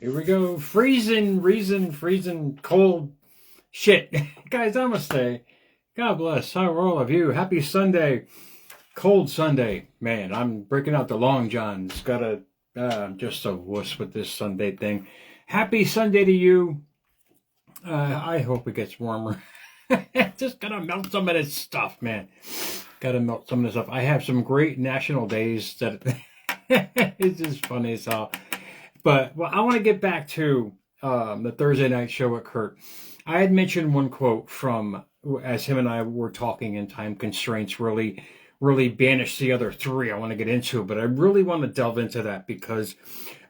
Here we go. Freezing cold shit. Guys, namaste. God bless. How are all of you? Happy Sunday. Cold Sunday. Man, I'm breaking out the long johns. Gotta, just a wuss with this Sunday thing. Happy Sunday to you. I hope it gets warmer. Just gotta melt some of this stuff, man. Gotta melt some of this stuff. I have some great national days that it's just funny as hell. But well, I want to get back to the Thursday night show with Kurt. I had mentioned one quote from, as him and I were talking, and time constraints really banished the other three I want to get into, but I really want to delve into that because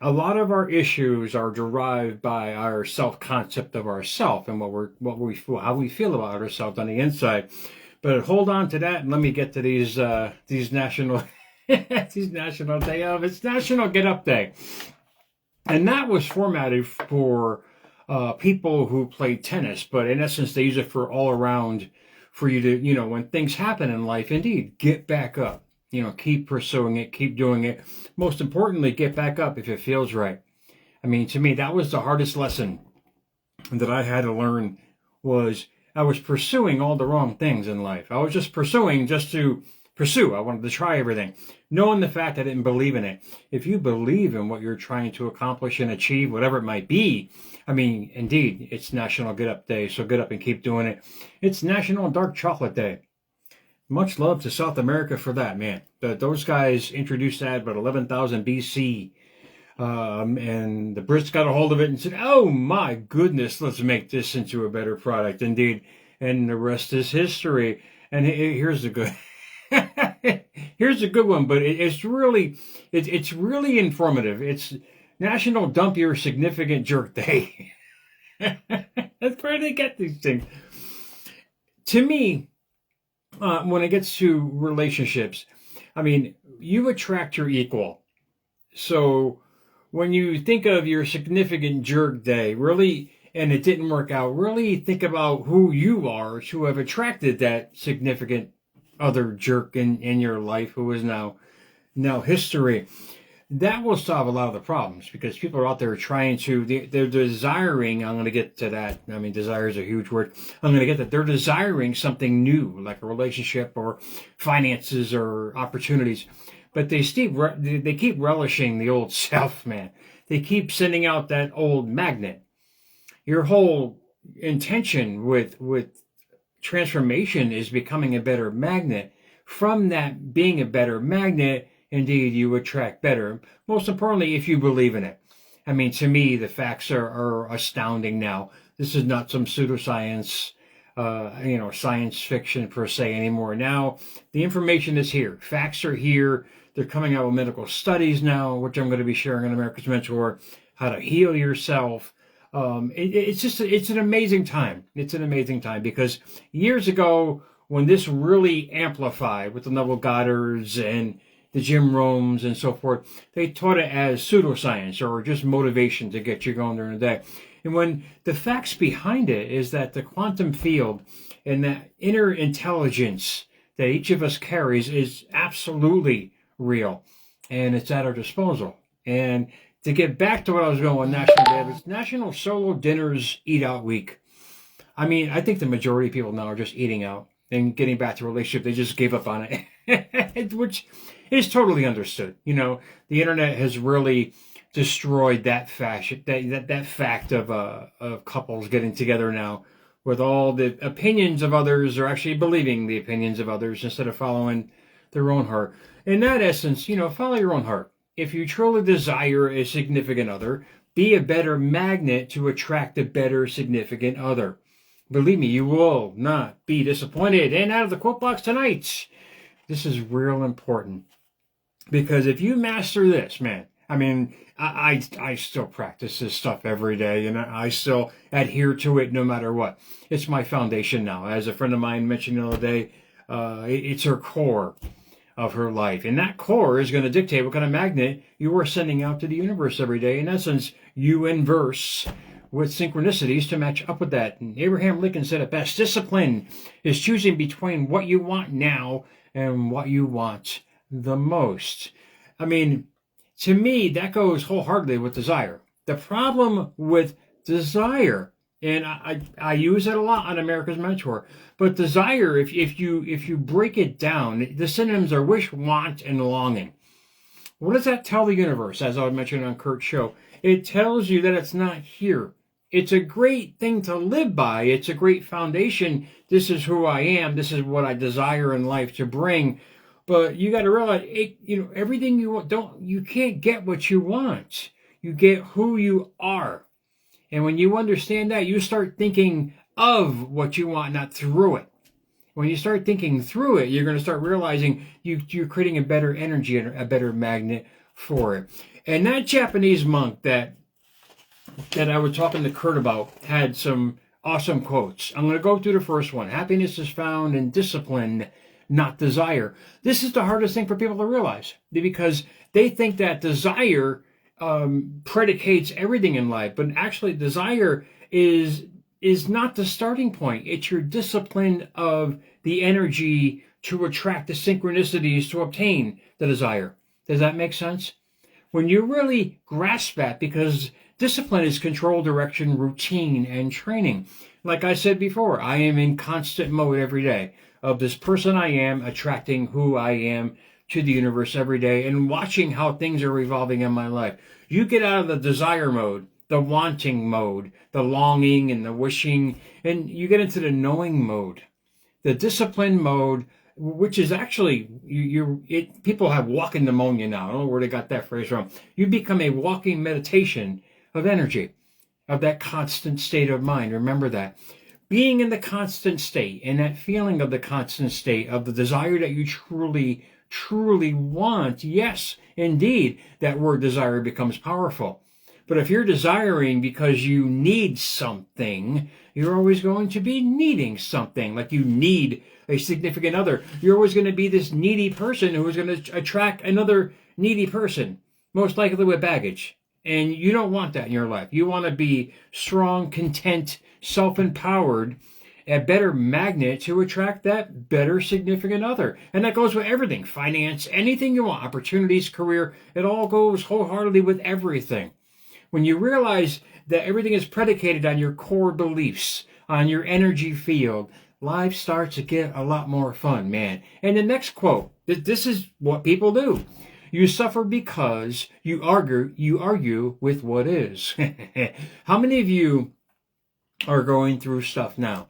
a lot of our issues are derived by our self-concept of ourself and how we feel about ourselves on the inside. But hold on to that and let me get to these national these national day of it's National Get Up Day. And that was formatted for people who play tennis, but in essence, they use it for all around, for you to, when things happen in life, indeed, get back up. Keep pursuing it, keep doing it. Most importantly, get back up if it feels right. I mean, to me, that was the hardest lesson that I had to learn. Was I was pursuing all the wrong things in life. I was just pursuing just to pursue. I wanted to try everything, knowing the fact I didn't believe in it. If you believe in what you're trying to accomplish and achieve, whatever it might be, I mean, indeed, it's National Get Up Day, so get up and keep doing it. It's National Dark Chocolate Day. Much love to South America for that, man. Those guys introduced that about 11,000 BC, and the Brits got a hold of it and said, oh my goodness, let's make this into a better product, indeed. And the rest is history. And here's the good... Here's a good one, but it's really informative. It's National Dump Your Significant Jerk Day. That's where they get these things. To me, when it gets to relationships, I mean, you attract your equal. So when you think of your significant jerk day, really, and it didn't work out, really think about who you are to have attracted that significant other jerk in your life who is now history. That will solve a lot of the problems because people are out there trying to, they're desiring, I'm going to get to that. I mean, desire is a huge word. I'm going to get that. They're desiring something new, like a relationship or finances or opportunities. But they keep relishing the old self, man. They keep sending out that old magnet. Your whole intention with transformation is becoming a better magnet. From that being a better magnet, indeed, you attract better. Most importantly, if you believe in it. I mean, to me, the facts are astounding now. This is not some pseudoscience, science fiction per se anymore. Now, the information is here. Facts are here. They're coming out with medical studies now, which I'm going to be sharing on America's Mentor, how to heal yourself. It's an amazing time. It's an amazing time because years ago, when this really amplified with the Neville Goddards and the Jim Rohns and so forth, they taught it as pseudoscience or just motivation to get you going during the day. And when the facts behind it is that the quantum field and that inner intelligence that each of us carries is absolutely real and it's at our disposal. And to get back to what I was going with National Day, it's National Solo Dinners Eat Out Week. I mean, I think the majority of people now are just eating out and getting back to a relationship. They just gave up on it, which is totally understood. The internet has really destroyed that that fact of couples getting together now with all the opinions of others or actually believing the opinions of others instead of following their own heart. In that essence, follow your own heart. If you truly desire a significant other, be a better magnet to attract a better significant other. Believe me, you will not be disappointed. And out of the quote box tonight, this is real important. Because if you master this, man, I mean, I still practice this stuff every day, and I still adhere to it no matter what. It's my foundation now. As a friend of mine mentioned the other day, it's her core of her life. And that core is going to dictate what kind of magnet you are sending out to the universe every day. In essence, you inverse with synchronicities to match up with that. And Abraham Lincoln said it best, discipline is choosing between what you want now and what you want the most. I mean, to me, that goes wholeheartedly with desire. The problem with desire, and I use it a lot on America's Mentor, but desire, if you break it down, the synonyms are wish, want, and longing. What does that tell the universe? As I mentioned on Kurt's show, it tells you that it's not here. It's a great thing to live by. It's a great foundation. This is who I am. This is what I desire in life to bring. But you got to realize, everything you want, you can't get what you want. You get who you are. And when you understand that, you start thinking of what you want, not through it. When you start thinking through it, you're going to start realizing you're creating a better energy and a better magnet for it. And that Japanese monk that I was talking to Kurt about had some awesome quotes. I'm going to go through the first one. Happiness is found in discipline, not desire. This is the hardest thing for people to realize, because they think that desire predicates everything in life, but actually desire is not the starting point. It's your discipline of the energy to attract the synchronicities to obtain the desire. Does that make sense? When you really grasp that, because discipline is control, direction, routine, and training. Like I said before, I am in constant mode every day of this person I am, attracting who I am to the universe every day, and watching how things are evolving in my life. You get out of the desire mode, the wanting mode, the longing and the wishing, and you get into the knowing mode, the discipline mode, which is actually, people have walking pneumonia now. I don't know where they got that phrase from. You become a walking meditation of energy, of that constant state of mind. Remember that. Being in the constant state, and that feeling of the constant state, of the desire that you truly, truly want, yes, indeed, that word desire becomes powerful. But if you're desiring because you need something, you're always going to be needing something. Like you need a significant other. You're always going to be this needy person who is going to attract another needy person, most likely with baggage. And you don't want that in your life. You want to be strong, content, self-empowered, a better magnet to attract that better significant other. And that goes with everything. Finance, anything you want, opportunities, career, it all goes wholeheartedly with everything. When you realize that everything is predicated on your core beliefs, on your energy field, life starts to get a lot more fun, man. And the next quote, this is what people do. You suffer because you argue with what is. How many of you are going through stuff now?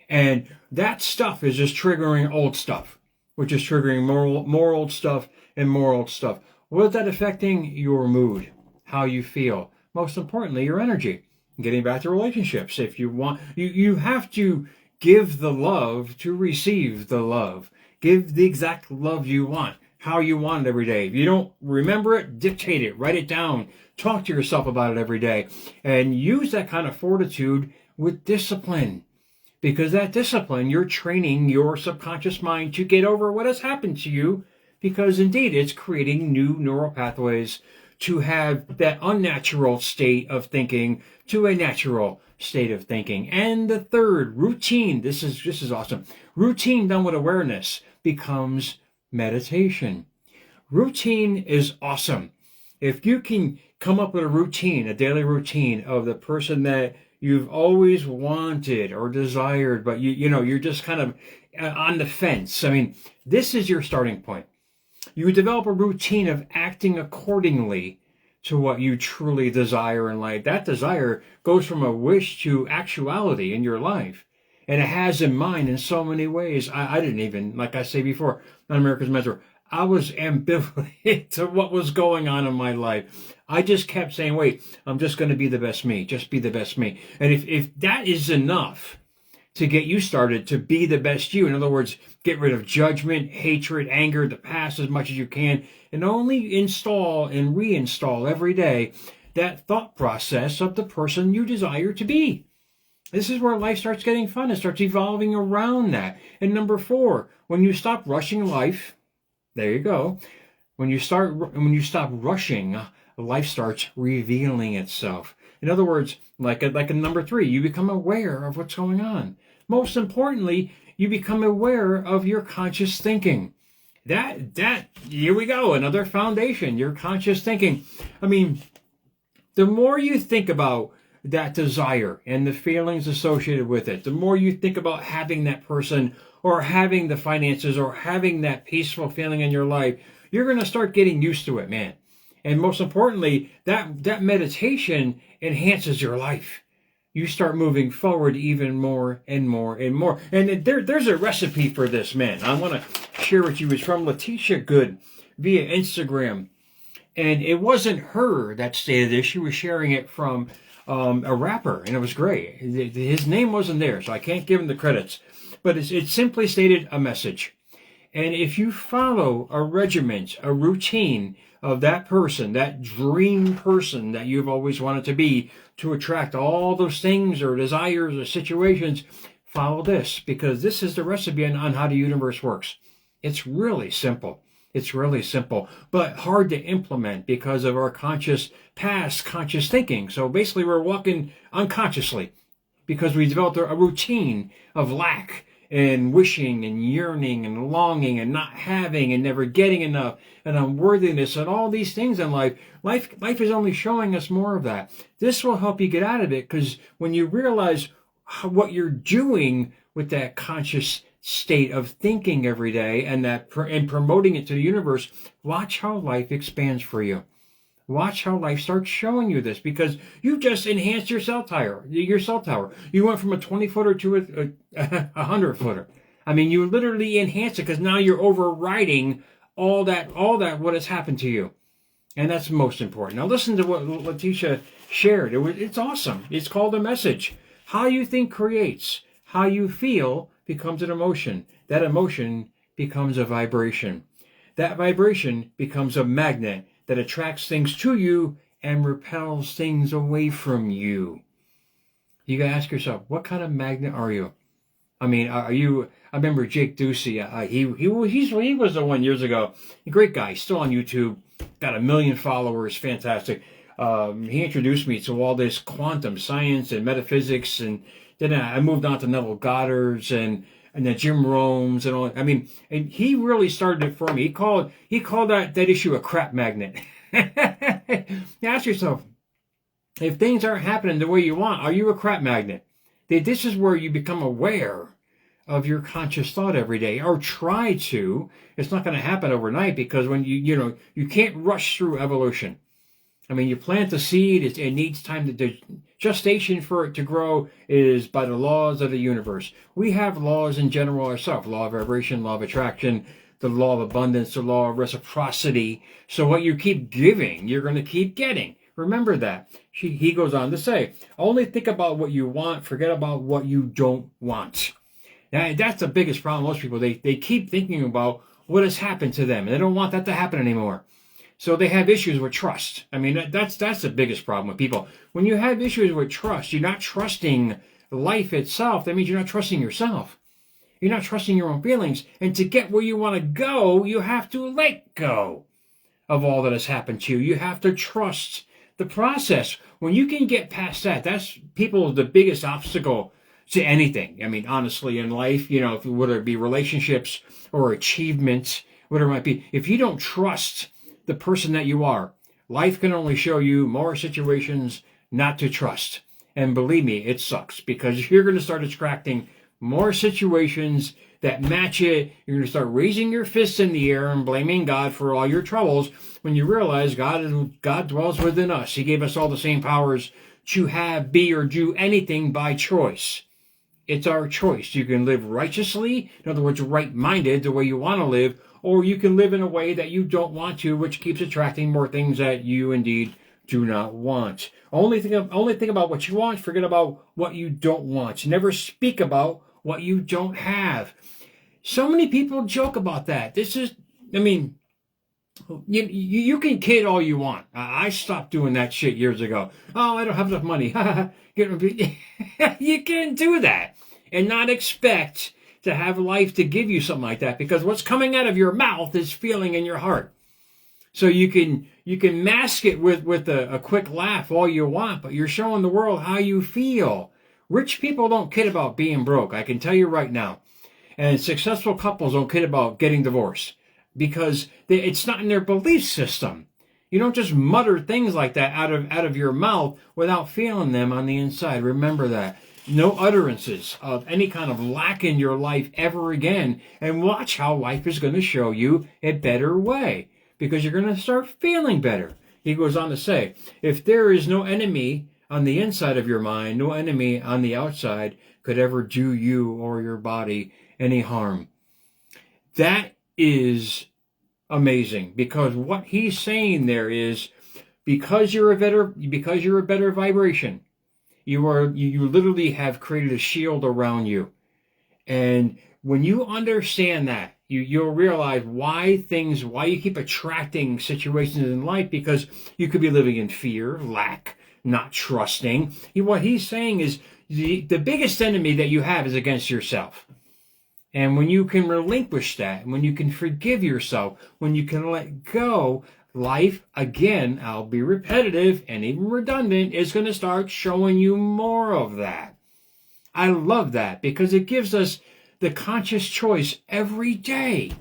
And that stuff is just triggering old stuff, which is triggering more old stuff and more old stuff. What is that affecting? Your mood, how you feel. Most importantly, your energy. Getting back to relationships. If you want, you have to give the love to receive the love. Give the exact love you want, how you want it every day. If you don't remember it, dictate it, write it down, talk to yourself about it every day, and use that kind of fortitude with discipline. Because that discipline, you're training your subconscious mind to get over what has happened to you, because indeed it's creating new neural pathways to have that unnatural state of thinking to a natural state of thinking. And the third, routine. This is awesome. Routine done with awareness becomes meditation. Routine is awesome. If you can come up with a routine, a daily routine of the person that you've always wanted or desired, but you're just kind of on the fence. I mean, this is your starting point. You develop a routine of acting accordingly to what you truly desire in life. That desire goes from a wish to actuality in your life. And it has in mind in so many ways. I didn't even, like I say before, on America's Mentor, I was ambivalent to what was going on in my life. I just kept saying, wait, I'm just going to be the best me. Just be the best me. And if that is enough to get you started to be the best you, in other words, get rid of judgment, hatred, anger, the past as much as you can, and only install and reinstall every day that thought process of the person you desire to be. This is where life starts getting fun. It starts evolving around that. And number 4, when you stop rushing life, there you go. When you stop rushing, life starts revealing itself. In other words, like a number 3, you become aware of what's going on. Most importantly, you become aware of your conscious thinking. That here we go, another foundation, your conscious thinking. I mean, The more you think about that desire and the feelings associated with it, the more you think about having that person or having the finances or having that peaceful feeling in your life, you're going to start getting used to it, man. And most importantly, that meditation enhances your life. You start moving forward even more and more and more. And there's a recipe for this, man. I want to share with you. It's from Letitia Good via Instagram. And it wasn't her that stated this. She was sharing it from a rapper, and it was great. His name wasn't there, so I can't give him the credits. But it simply stated a message. And if you follow a regiment, a routine of that person, that dream person that you've always wanted to be, to attract all those things or desires or situations, follow this, because this is the recipe on how the universe works. It's really simple. It's really simple, but hard to implement because of our past conscious thinking. So basically we're walking unconsciously because we developed a routine of lack and wishing and yearning and longing and not having and never getting enough and unworthiness and all these things in life. Life is only showing us more of that. This will help you get out of it, because when you realize what you're doing with that conscious state of thinking every day and promoting it to the universe, watch how life expands for you. Watch how life starts showing you this, because you just enhanced your cell tower. You went from a 20-footer to a 100-footer. I mean, you literally enhanced it because now you're overriding all that what has happened to you. And that's most important. Now listen to what Letitia shared. It's awesome. It's called a message. How you think creates. How you feel becomes an emotion. That emotion becomes a vibration. That vibration becomes a magnet that attracts things to you and repels things away from you. You gotta ask yourself, what kind of magnet are you? I mean, are you? I remember Jake Ducey. He was the one years ago. A great guy, still on YouTube, got 1 million followers, fantastic. He introduced me to all this quantum science and metaphysics, and then I moved on to Neville Goddard's and then Jim Rome's and all. I mean, and he really started it for me. He called that issue a crap magnet. Ask yourself, if things aren't happening the way you want, are you a crap magnet? This is where you become aware of your conscious thought every day, or try to. It's not going to happen overnight, because when you can't rush through evolution. I mean, you plant the seed, it needs time to gestation for it to grow is by the laws of the universe. We have laws in general ourselves, law of vibration, law of attraction, the law of abundance, the law of reciprocity. So what you keep giving, you're going to keep getting. Remember that. He goes on to say, only think about what you want, forget about what you don't want. Now, that's the biggest problem. Most people, they keep thinking about what has happened to them, and they don't want that to happen anymore. So they have issues with trust. I mean, that's the biggest problem with people. When you have issues with trust, you're not trusting life itself. That means you're not trusting yourself. You're not trusting your own feelings. And to get where you want to go, you have to let go of all that has happened to you. You have to trust the process. When you can get past that, that's the biggest obstacle to anything. I mean, honestly, in life, whether it be relationships or achievements, whatever it might be, if you don't trust the person that you are, life can only show you more situations not to trust. And believe me, it sucks, because you're going to start attracting more situations that match it. You're going to start raising your fists in the air and blaming God for all your troubles, when you realize God dwells within us. He gave us all the same powers to have, be, or do anything by choice. It's our choice. You can live righteously, in other words, right-minded, the way you want to live, or you can live in a way that you don't want to, which keeps attracting more things that you indeed do not want. Only think about what you want, forget about what you don't want. Never speak about what you don't have. So many people joke about that. You can kid all you want. I stopped doing that shit years ago. Oh, I don't have enough money. You can't do that and not expect to have life to give you something like that, because what's coming out of your mouth is feeling in your heart. So you can mask it with a quick laugh all you want, but you're showing the world how you feel. Rich people don't kid about being broke, I can tell you right now. And successful couples don't kid about getting divorced, because it's not in their belief system. You don't just mutter things like that out of your mouth without feeling them on the inside. Remember that. No utterances of any kind of lack in your life ever again. And watch how life is going to show you a better way, because you're going to start feeling better. He goes on to say, if there is no enemy on the inside of your mind, no enemy on the outside could ever do you or your body any harm. That is amazing, because what he's saying there is, because you're a better vibration, you literally have created a shield around you. And when you understand that, you'll realize why you keep attracting situations in life, because you could be living in fear, lack, not trusting. What he's saying is the biggest enemy that you have is against yourself. And when you can relinquish that, when you can forgive yourself, when you can let go, life, again, I'll be repetitive and even redundant, is going to start showing you more of that. I love that, because it gives us the conscious choice every day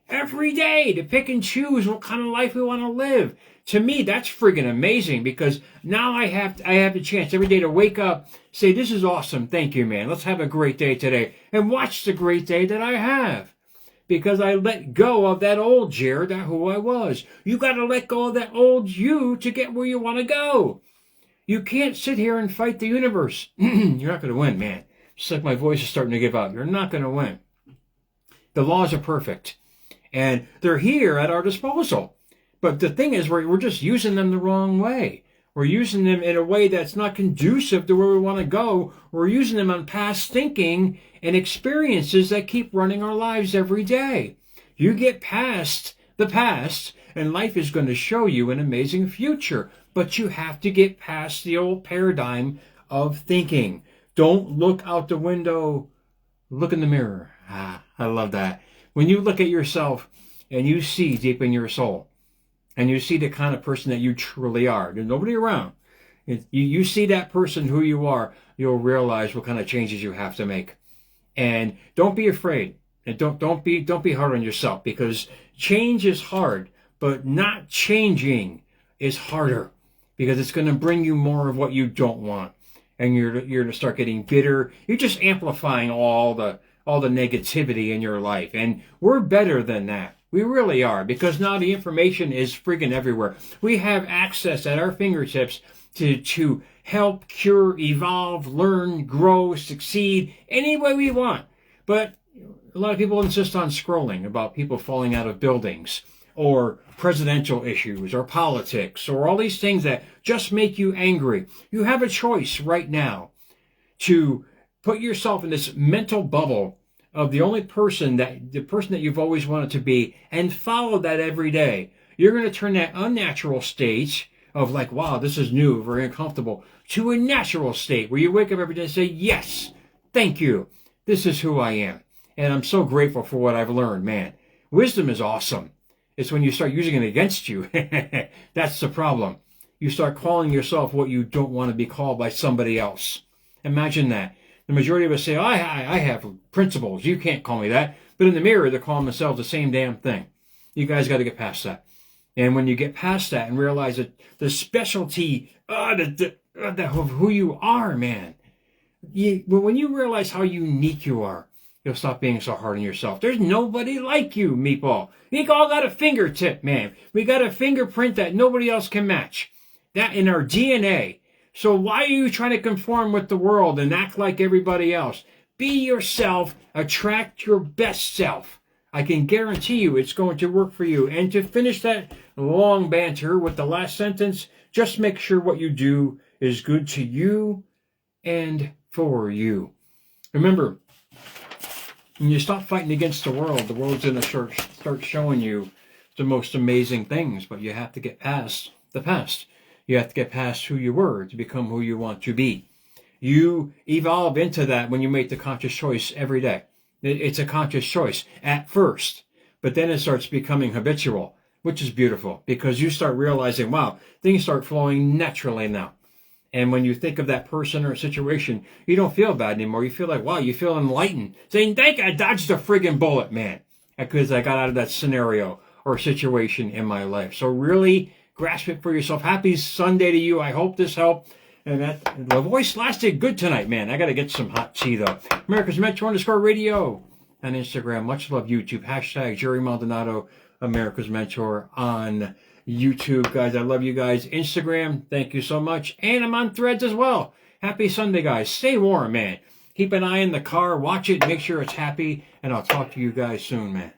to pick and choose what kind of life we want to live. To me, that's friggin' amazing, because now I have the chance every day to wake up, say, this is awesome, thank you, man, let's have a great day today, and watch the great day that I have. Because I let go of that old Jared, who I was. You got to let go of that old you to get where you want to go. You can't sit here and fight the universe. You're not going to win, man. Just like my voice is starting to give out. You're not going to win. The laws are perfect. And they're here at our disposal. But the thing is, we're just using them the wrong way. We're using them in a way that's not conducive to where we want to go. We're using them on past thinking and experiences that keep running our lives every day. You get past the past, and life is going to show you an amazing future. But you have to get past the old paradigm of thinking. Don't look out the window. Look in the mirror. I love that. When you look at yourself and you see deep in your soul, and you see the kind of person that you truly are, there's nobody around. You see that person who you are, you'll realize what kind of changes you have to make. And don't be afraid. And don't be hard on yourself, because change is hard, but not changing is harder, because it's going to bring you more of what you don't want. And you're going to start getting bitter. You're just amplifying all the negativity in your life. And we're better than that. We really are, because now the information is friggin' everywhere. We have access at our fingertips to help, cure, evolve, learn, grow, succeed any way we want. But a lot of people insist on scrolling about people falling out of buildings, or presidential issues, or politics, or all these things that just make you angry. You have a choice right now to put yourself in this mental bubble of the person that you've always wanted to be, and follow that every day. You're going to turn that unnatural state of like, wow, this is new, very uncomfortable, to a natural state where you wake up every day and say, yes, thank you. This is who I am. And I'm so grateful for what I've learned, man. Wisdom is awesome. It's when you start using it against you. That's the problem. You start calling yourself what you don't want to be called by somebody else. Imagine that. The majority of us say, I have principles. You can't call me that. But in the mirror, they're calling themselves the same damn thing. You guys got to get past that. And when you get past that and realize that the specialty of who you are, man, when you realize how unique you are, you'll stop being so hard on yourself. There's nobody like you, meatball. We all got a fingertip, man. We got a fingerprint that nobody else can match. That in our DNA. So why are you trying to conform with the world and act like everybody else? Be yourself. Attract your best self. I can guarantee you it's going to work for you. And to finish that long banter with the last sentence, just make sure what you do is good to you and for you. Remember, when you stop fighting against the world's going to start showing you the most amazing things. But you have to get past the past. You have to get past who you were to become who you want to be. You evolve into that when you make the conscious choice every day. It's a conscious choice at first, but then it starts becoming habitual, which is beautiful, because you start realizing, wow, things start flowing naturally now. And when you think of that person or situation, you don't feel bad anymore. You feel like, wow, you feel enlightened, saying, thank you, I dodged a friggin' bullet, man, because I got out of that scenario or situation in my life. So really grasp it for yourself. Happy Sunday to you. I hope this helped. And that the voice lasted good tonight, man. I got to get some hot tea, though. America's Mentor _radio on Instagram. Much love, YouTube. Hashtag Jerry Maldonado, America's Mentor on YouTube. Guys, I love you guys. Instagram, thank you so much. And I'm on Threads as well. Happy Sunday, guys. Stay warm, man. Keep an eye in the car. Watch it. Make sure it's happy. And I'll talk to you guys soon, man.